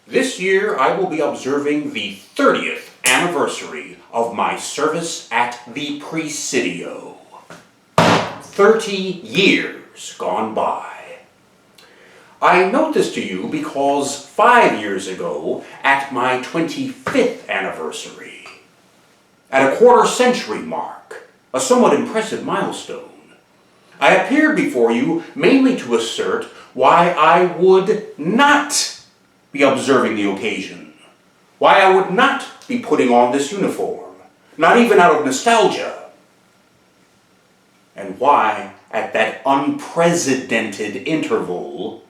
This year I will be observing the 30th anniversary of my service at the Presidio. 30 years gone by. I note this to you because 5 years ago, at my 25th anniversary, at a quarter-century mark, a somewhat impressive milestone, I appeared before you mainly to assert why I would not be observing the occasion, why I would not be putting on this uniform, not even out of nostalgia, and why, at that unprecedented interval,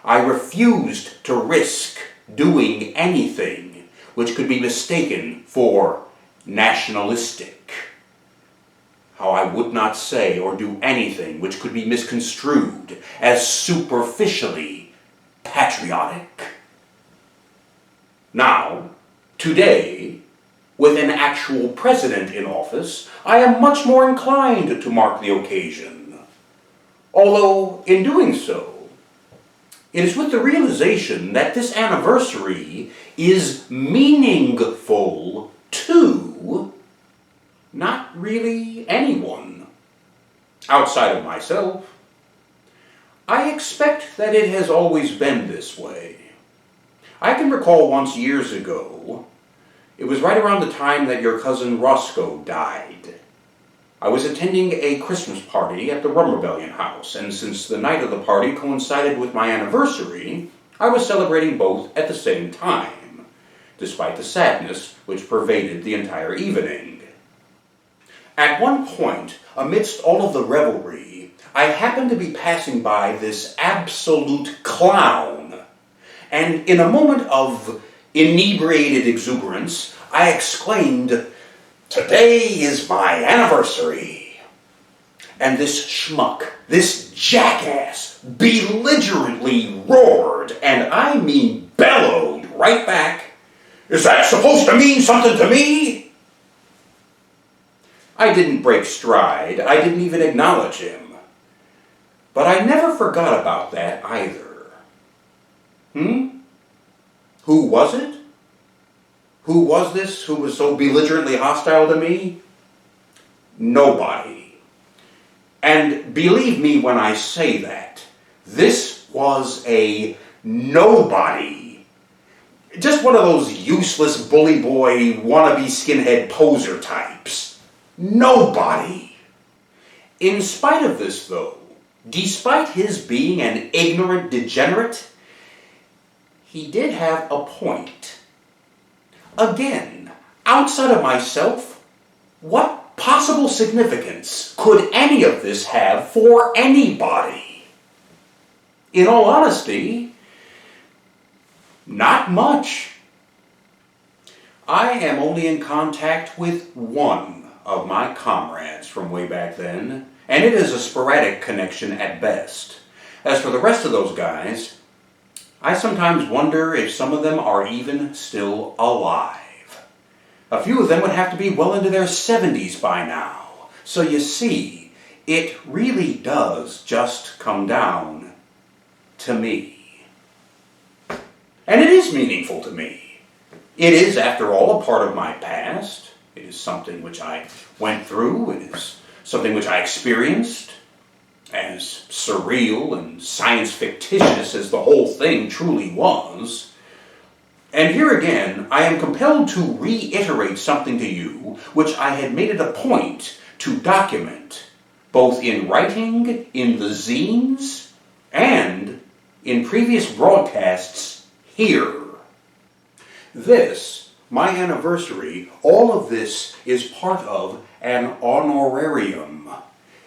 I refused to risk doing anything which could be mistaken for nationalistic. How I would not say or do anything which could be misconstrued as superficially patriotic. Now, today, with an actual president in office, I am much more inclined to mark the occasion. Although, in doing so, it is with the realization that this anniversary is meaningful to not really anyone outside of myself. I expect that it has always been this way. I can recall once years ago, it was right around the time that your cousin Roscoe died. I was attending a Christmas party at the Rum Rebellion house, and since the night of the party coincided with my anniversary, I was celebrating both at the same time, despite the sadness which pervaded the entire evening. At one point, amidst all of the revelry, I happened to be passing by this absolute clown, and in a moment of inebriated exuberance, I exclaimed, "Today is my anniversary." And this schmuck, this jackass, belligerently roared, and I mean bellowed right back, "Is that supposed to mean something to me?" I didn't break stride. I didn't even acknowledge him. But I never forgot about that either. Who was it? Who was this who was so belligerently hostile to me? Nobody. And believe me when I say that, this was a nobody. Just one of those useless bully boy, wannabe skinhead poser types. Nobody. In spite of this, though, despite his being an ignorant degenerate, he did have a point. Again, outside of myself, what possible significance could any of this have for anybody? In all honesty, not much. I am only in contact with one of my comrades from way back then, and it is a sporadic connection at best. As for the rest of those guys, I sometimes wonder if some of them are even still alive. A few of them would have to be well into their 70s by now. So you see, it really does just come down to me. And it is meaningful to me. It is, after all, a part of my past. It is something which I went through. It is something which I experienced. As surreal and science fictitious as the whole thing truly was. And here again, I am compelled to reiterate something to you which I had made it a point to document, both in writing, in the zines, and in previous broadcasts here. This, my anniversary, all of this is part of an honorarium.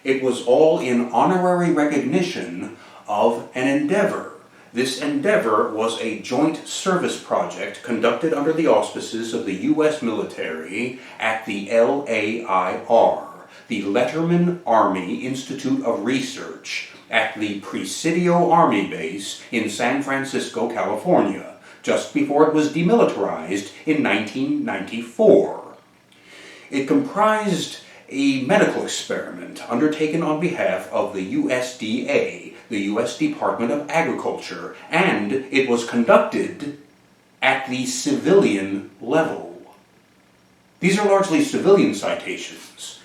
It was all in honorary recognition of an endeavor. This endeavor was a joint service project conducted under the auspices of the U.S. military at the LAIR, the Letterman Army Institute of Research, at the Presidio Army Base in San Francisco, California, just before it was demilitarized in 1994. It comprised a medical experiment undertaken on behalf of the USDA, the U.S. Department of Agriculture, and it was conducted at the civilian level. These are largely civilian citations.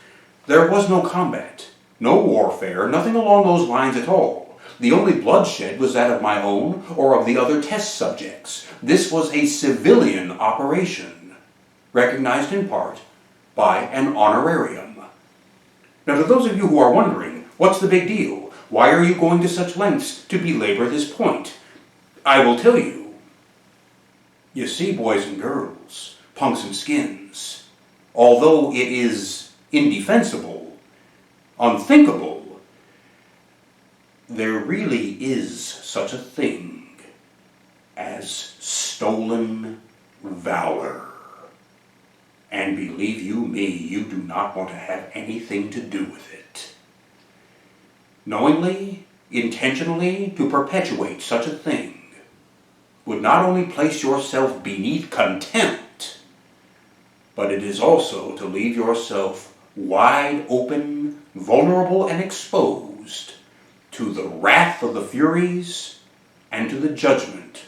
There was no combat, no warfare, nothing along those lines at all. The only bloodshed was that of my own or of the other test subjects. This was a civilian operation, recognized in part by an honorarium. Now, to those of you who are wondering, what's the big deal? Why are you going to such lengths to belabor this point? I will tell you. You see, boys and girls, punks and skins, although it is indefensible, unthinkable, there really is such a thing as stolen valor. And believe you me, you do not want to have anything to do with it. Knowingly, intentionally to perpetuate such a thing would not only place yourself beneath contempt, but it is also to leave yourself wide open, vulnerable, and exposed to the wrath of the Furies and to the judgment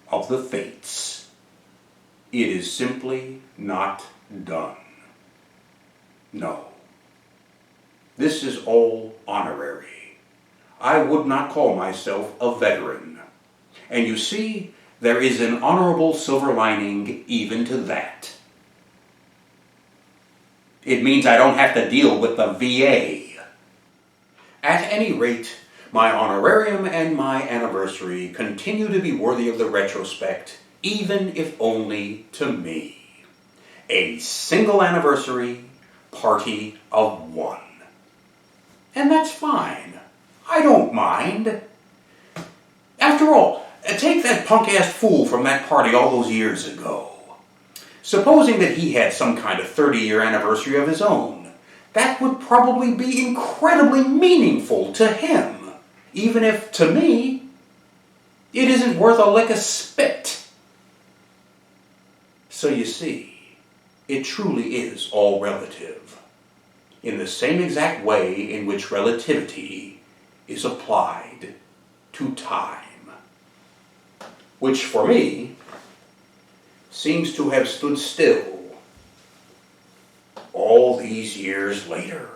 of the Fates. It is simply not done. No. This is all honorary. I would not call myself a veteran. And you see, there is an honorable silver lining even to that. It means I don't have to deal with the VA. At any rate, my honorarium and my anniversary continue to be worthy of the retrospect, even if only to me. A single anniversary party of one. And that's fine. I don't mind. After all, take that punk-ass fool from that party all those years ago. Supposing that he had some kind of 30-year anniversary of his own, that would probably be incredibly meaningful to him, even if, to me, it isn't worth a lick of spit. So you see, it truly is all relative, in the same exact way in which relativity is applied to time, which for me seems to have stood still all these years later.